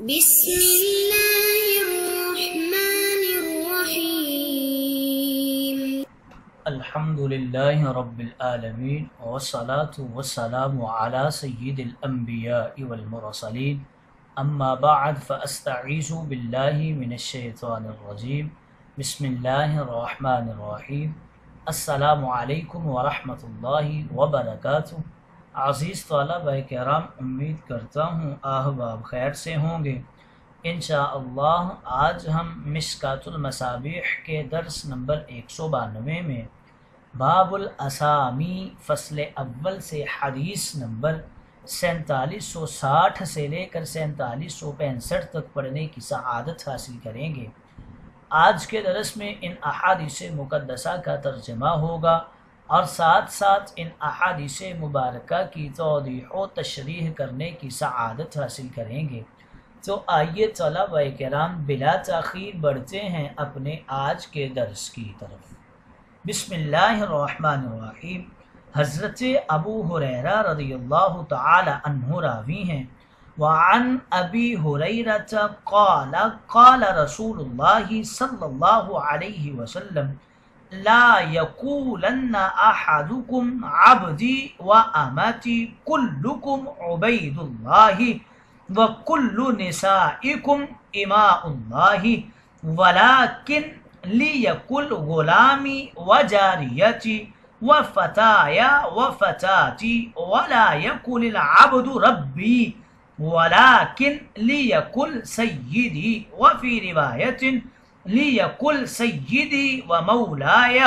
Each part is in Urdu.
بسم الله الرحمن الرحيم الحمد لله رب العالمين والصلاة والسلام على سيد الأنبياء والمرسلين أما بعد فأستعيذ بالله من الشيطان الرجيم بسم الله الرحمن الرحيم السلام علیکم ورحمۃ اللہ وبرکاتہ۔ عزیز طلبہ کرام، امید کرتا ہوں احباب خیر سے ہوں گے۔ انشاءاللہ آج ہم مشکوٰۃ المصابیح کے درس نمبر 192 میں باب الاسامی فصل اول سے حدیث نمبر 4760 سے لے کر 4765 تک پڑھنے کی سعادت حاصل کریں گے۔ آج کے درس میں ان احادیث مقدسہ کا ترجمہ ہوگا اور ساتھ ساتھ ان احادیث مبارکہ کی توضیح و تشریح کرنے کی سعادت حاصل کریں گے۔ تو آئیے طلبہ کرام بلا تاخیر بڑھتے ہیں اپنے آج کے درس کی طرف۔ بسم اللہ الرحمن الرحیم۔ حضرت ابو ہریرہ رضی اللہ تعالی عنہ راوی ہیں، وعن ابی ہریرہ قال قال رسول اللہ صلی اللہ علیہ وسلم لا یقولن احدکم عبدی وامتی کلکم عبید اللہ وکل نسائکم اماء اللہ ولکن لیکل غلامی وجاریتی وفتایا وفتاتی ولا یقل العبد ربی ولكن ليقل سيدي وفي رواية ليقل سيدي ومولاي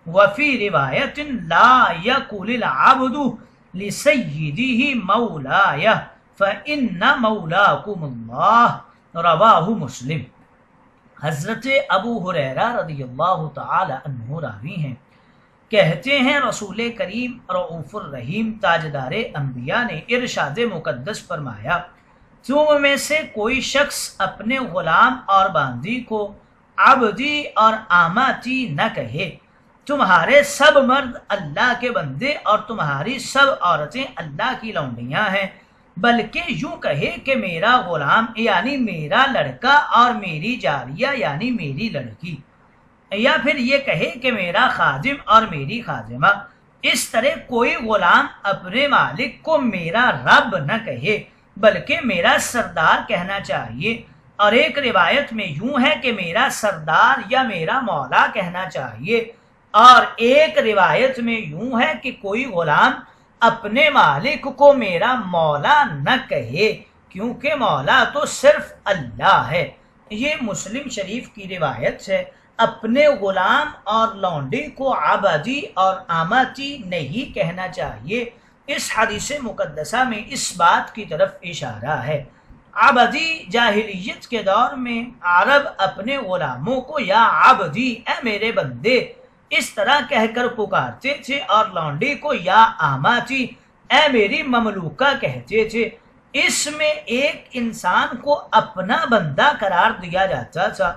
وفي رواية لا يقل العبد لسيده مولاي فإن مولاكم الله رواہ مسلم۔ حضرت ابو ہریرہ رضی اللہ تعالی عنہ راوی ہیں، کہتے ہیں رسول کریم رؤوف الرحیم تاجدار انبیاء نے ارشاد مقدس فرمایا، تم میں سے کوئی شخص اپنے غلام اور باندی کو عبدی اور آماتی نہ کہے۔ تمہارے سب مرد اللہ کے بندے اور تمہاری سب عورتیں اللہ کی لونڈیاں ہیں، بلکہ یوں کہے کہ میرا غلام یعنی میرا لڑکا اور میری جاریہ یعنی میری لڑکی، یا پھر یہ کہے کہ میرا خادم اور میری خادمہ۔ اس طرح کوئی غلام اپنے مالک کو میرا رب نہ کہے بلکہ میرا سردار کہنا چاہیے، اور ایک روایت میں یوں ہے کہ میرا سردار یا میرا مولا کہنا چاہیے، اور ایک روایت میں یوں ہے کہ کوئی غلام اپنے مالک کو میرا مولا نہ کہے، کیونکہ مولا تو صرف اللہ ہے۔ یہ مسلم شریف کی روایت ہے۔ اپنے غلام اور لونڈی کو عبدی اور آماتی نہیں کہنا چاہیے۔ اس حدیث مقدسہ میں اس بات کی طرف اشارہ ہے۔ عبدی جاہلیت کے دور میں عرب اپنے غلاموں کو یا عبدی اے میرے بندے اس طرح کہہ کر پکارتے تھے، اور لونڈی کو یا آماتی اے میری مملوکہ کہتے تھے۔ اس میں ایک انسان کو اپنا بندہ قرار دیا جاتا تھا،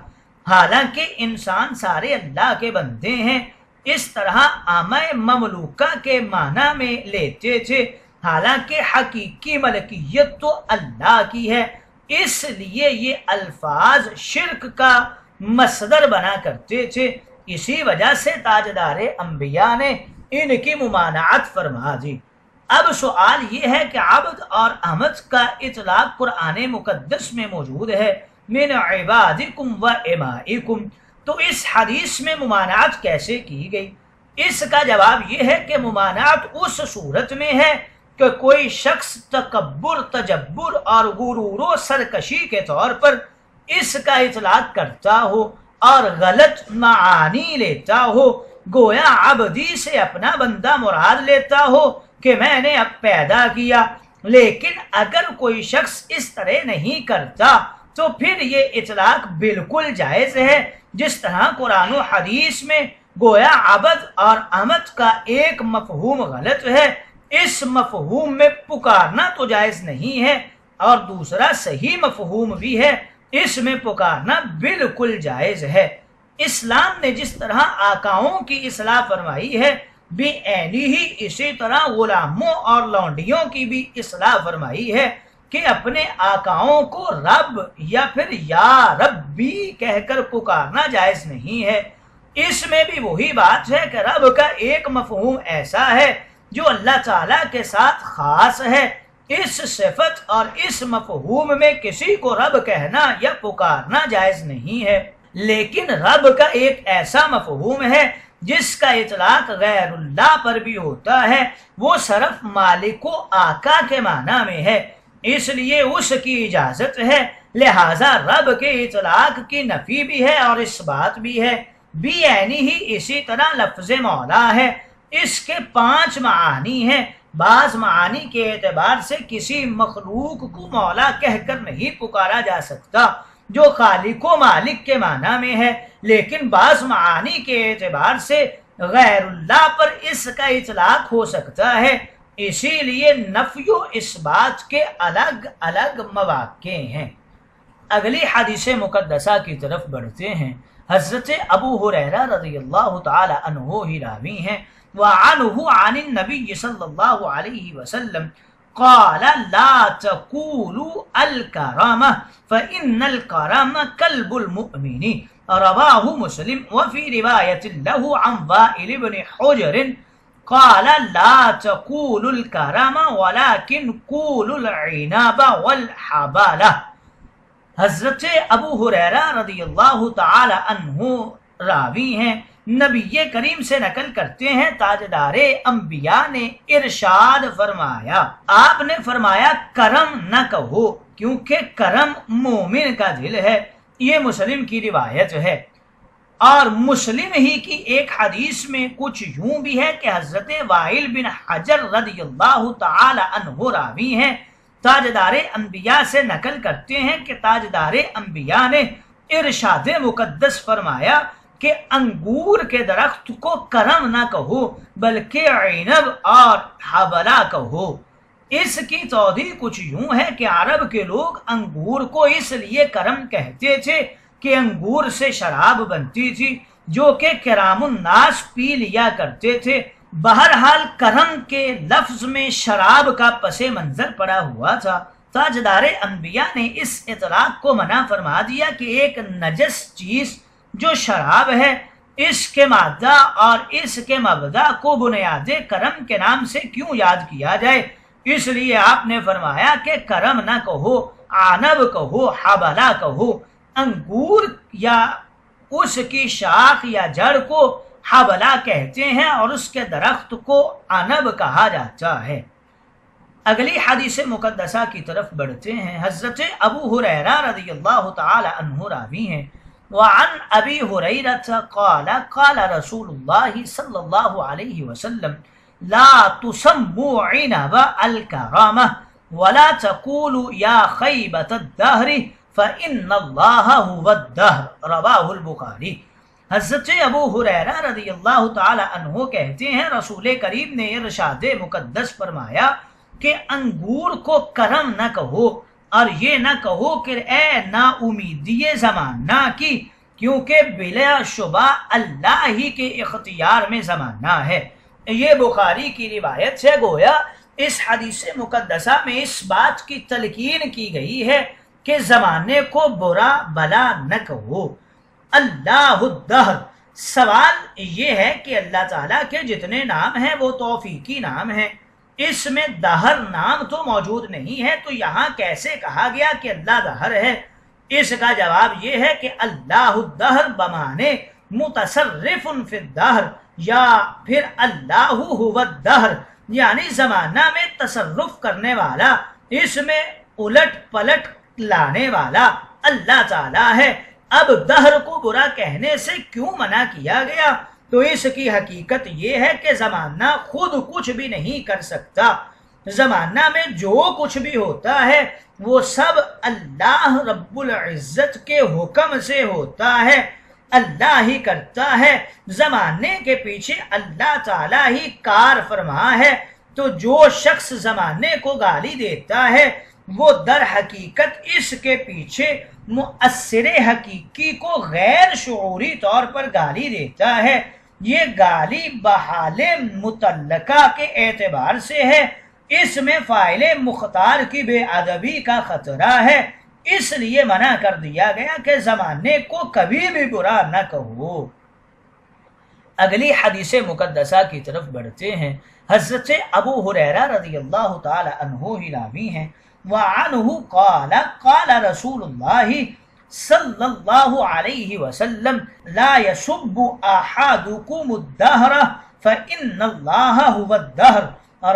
حالانکہ انسان سارے اللہ کے بندے ہیں۔ اس طرح آمہ مملوکہ کے معنی میں لیتے تھے، حالانکہ حقیقی ملکیت تو اللہ کی ہے۔ اس لیے یہ الفاظ شرک کا مصدر بنا کرتے تھے۔ اسی وجہ سے تاجدار انبیاء نے ان کی ممانعت فرما دی۔ اب سوال یہ ہے کہ عبد اور امت کا اطلاق قرآن مقدس میں موجود ہے، من عبادکم و امائکم، تو اس حدیث میں ممانعت کیسے کی گئی؟ اس کا جواب یہ ہے کہ ممانعت اس صورت میں ہے کہ کوئی شخص تکبر، تجبر اور غرور و سرکشی کے طور پر اس کا اطلاق کرتا ہو اور غلط معانی لیتا ہو، گویا عبدی سے اپنا بندہ مراد لیتا ہو کہ میں نے اب پیدا کیا۔ لیکن اگر کوئی شخص اس طرح نہیں کرتا تو پھر یہ اطلاق بالکل جائز ہے، جس طرح قرآن و حدیث میں گویا عبد اور امت کا ایک مفہوم غلط ہے، اس مفہوم میں پکارنا تو جائز نہیں ہے، اور دوسرا صحیح مفہوم بھی ہے، اس میں پکارنا بالکل جائز ہے۔ اسلام نے جس طرح آقاؤں کی اصلاح فرمائی ہے بھی عینی ہی اسی طرح غلاموں اور لونڈیوں کی بھی اصلاح فرمائی ہے کہ اپنے آقاؤں کو رب یا پھر یا ربی کہہ کر پکارنا جائز نہیں ہے۔ اس میں بھی وہی بات ہے کہ رب کا ایک مفہوم ایسا ہے جو اللہ تعالیٰ کے ساتھ خاص ہے۔ اس صفت اور اس مفہوم میں کسی کو رب کہنا یا پکارنا جائز نہیں ہے، لیکن رب کا ایک ایسا مفہوم ہے جس کا اطلاق غیر اللہ پر بھی ہوتا ہے، وہ صرف مالک و آقا کے معنی میں ہے، اس لیے اس کی اجازت ہے، لہذا رب کے اطلاق کی نفی بھی ہے اور اس بات بھی ہے۔ بھی یعنی ہی اسی طرح لفظ مولا ہے، اس کے 5 معانی ہیں۔ بعض معانی کے اعتبار سے کسی مخلوق کو مولا کہہ کر نہیں پکارا جا سکتا جو خالق و مالک کے معنی میں ہے، لیکن بعض معانی کے اعتبار سے غیر اللہ پر اس کا اطلاق ہو سکتا ہے، اسی لیے نفی و اثبات کے الگ الگ مواقع ہیں۔ اگلی حدیث مقدسہ کی طرف بڑھتے ہیں۔ حضرت ابو ہریرہ رضی اللہ تعالی عنہ ہی راوی ہیں، وعنہ عن النبی صلی اللہ علیہ وسلم قال لا تقولوا الكرامة فإن الكرامة كلب المؤمن، رواه مسلم۔ وفي رواية له عن وائل بن حجر قال لا تقولوا الكرامة ولكن قولوا العناب والحبالة۔ حضرت ابو ہریرہ رضی اللہ تعالی عنہ راوی ہیں، نبی کریم سے نقل کرتے ہیں، تاجدار انبیاء نے ارشاد فرمایا، آپ نے فرمایا کرم نہ کہو کیونکہ کرم مومن کا دل ہے۔ یہ مسلم کی روایت ہے، اور مسلم ہی کی ایک حدیث میں کچھ یوں بھی ہے کہ حضرت وائل بن حجر رضی اللہ تعالی عنہ راوی ہیں، تاجدار انبیاء سے نقل کرتے ہیں کہ تاجدار انبیاء نے ارشاد مقدس فرمایا کہ انگور کے درخت کو کرم نہ کہو بلکہ عنب اور حبلہ کہو۔ اس کی توضیح کچھ یوں ہے کہ عرب کے لوگ انگور کو اس لیے کرم کہتے تھے کہ انگور سے شراب بنتی تھی جو کہ کرام الناس پی لیا کرتے تھے۔ بہرحال کرم کے لفظ میں شراب کا پس منظر پڑا ہوا تھا۔ تاجدار انبیاء نے اس اطلاق کو منع فرما دیا کہ ایک نجس چیز جو شراب ہے، اس کے مادہ اور اس کے مبدا کو بنیاد کرم کے نام سے کیوں یاد کیا جائے، اس لیے آپ نے فرمایا کہ کرم نہ کہو، عنب کہو، حبلہ کہو۔ انگور یا اس کی شاخ یا جڑ کو حبلہ کہتے ہیں اور اس کے درخت کو عنب کہا جاتا ہے۔ اگلی حدیث مقدسہ کی طرف بڑھتے ہیں۔ حضرت ابو ہریرہ رضی اللہ تعالی عنہ راوی ہیں، وعن ابی ہریرہ قال قال رسول اللہ صلی اللہ علیہ وسلم لا تسموا عنب الکرامہ ولا تقولوا یا خیبۃ الدہر فإن اللہ هو الدہر، رواہ البخاری۔ حضرت ابو ہریرہ رضی اللہ تعالی عنہ کہتے ہیں، رسول کریم نے ارشاد مقدس فرمایا کہ انگور کو کرم نہ کہو، اور یہ نہ کہو کہ اے نا امیدی زمانہ کی، کیونکہ بلا شبہ اللہ ہی کے اختیار میں زمانہ ہے۔ یہ بخاری کی روایت ہے۔ گویا اس حدیث مقدسہ میں اس بات کی تلقین کی گئی ہے کہ زمانے کو برا بلا نہ کہو۔ اللہ الدہر، سوال یہ ہے کہ اللہ تعالیٰ کے جتنے نام ہیں وہ توفیقی نام ہیں، اس میں دہر نام تو موجود نہیں ہے، تو یہاں کیسے کہا گیا کہ اللہ دہر ہے؟ اس کا جواب یہ ہے کہ اللہ الدہر بمانے متصرف فی الدہر، یا پھر اللہ هو الدہر، یعنی زمانہ میں تصرف کرنے والا، اس میں الٹ پلٹ لانے والا اللہ تعالیٰ ہے۔ اب دہر کو برا کہنے سے کیوں منع کیا گیا؟ تو اس کی حقیقت یہ ہے کہ زمانہ خود کچھ بھی نہیں کر سکتا۔ زمانہ میں جو کچھ بھی ہوتا ہے وہ سب اللہ رب العزت کے حکم سے ہوتا ہے، اللہ ہی کرتا ہے، زمانے کے پیچھے اللہ تعالیٰ ہی کار فرما ہے۔ تو جو شخص زمانے کو گالی دیتا ہے وہ در حقیقت اس کے پیچھے مؤثر حقیقی کو غیر شعوری طور پر گالی دیتا ہے۔ یہ گالی بحال متعلقہ کے اعتبار سے ہے، اس میں فاعل مختار کی بے ادبی کا خطرہ ہے، اس لیے منع کر دیا گیا کہ زمانے کو کبھی بھی برا نہ کہو۔ اگلی حدیث مقدسہ کی طرف بڑھتے ہیں۔ حضرت ابو ہریرہ رضی اللہ تعالی عنہ ہی راوی ہیں، وعنہ قال قال رسول اللہ صلی اللہ علیہ وسلم لا يسب احدكم الدهر فإن الله هو الدهر،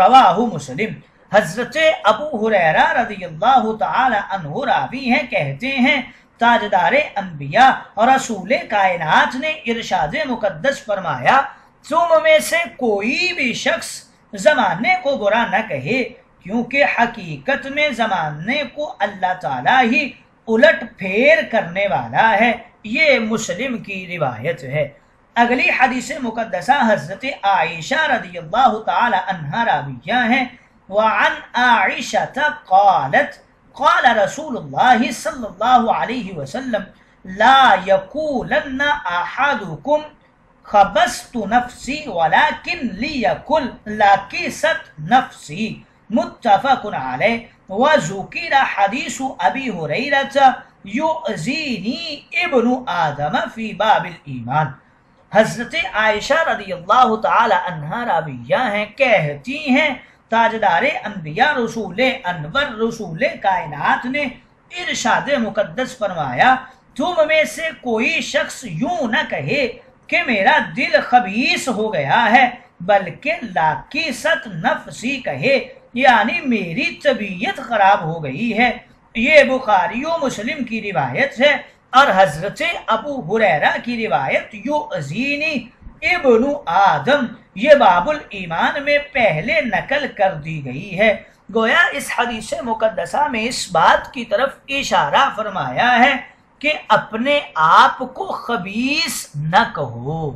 رواہ مسلم۔ حضرت ابو ہریرہ رضی اللہ تعالی عنہ راوی ہیں، کہتے ہیں تاجدار انبیاء اور رسول کائنات نے ارشاد مقدس فرمایا، تم میں سے کوئی بھی شخص زمانے کو برا نہ کہے، کیونکہ حقیقت میں زمانے کو اللہ تعالیٰ ہی الٹ پھیر کرنے والا ہے۔ یہ مسلم کی روایت ہے۔ اگلی حدیث مقدسہ حضرت عائشہ رضی اللہ تعالی عنہا راویہ ہیں، وعن عائشہ قالت قال رسول اللہ صلی اللہ علیہ وسلم لا یقولن احدکم خبست نفسی ولکن لیکل لاکست نفسی، متفق علیہ۔ وذکر حدیث ابی ہریرہ یؤذینی ابن آدم فی باب الایمان۔ حضرت عائشہ رضی اللہ تعالی عنہا راویہ ہیں، کہتی ہیں تاجدار انبیاء رسول انور رسول کائنات نے ارشاد مقدس فرمایا، تم میں سے کوئی شخص یوں نہ کہے کہ میرا دل خبیث ہو گیا ہے، بلکہ لاکیست نفسی کہے، یعنی میری طبیعت خراب ہو گئی ہے۔ یہ بخاری و مسلم کی روایت ہے، اور حضرت ابو ہریرہ کی روایت یؤذینی ابن آدم یہ باب الایمان میں پہلے نقل کر دی گئی ہے۔ گویا اس حدیث مقدسہ میں اس بات کی طرف اشارہ فرمایا ہے کہ اپنے آپ کو خبیث نہ کہو۔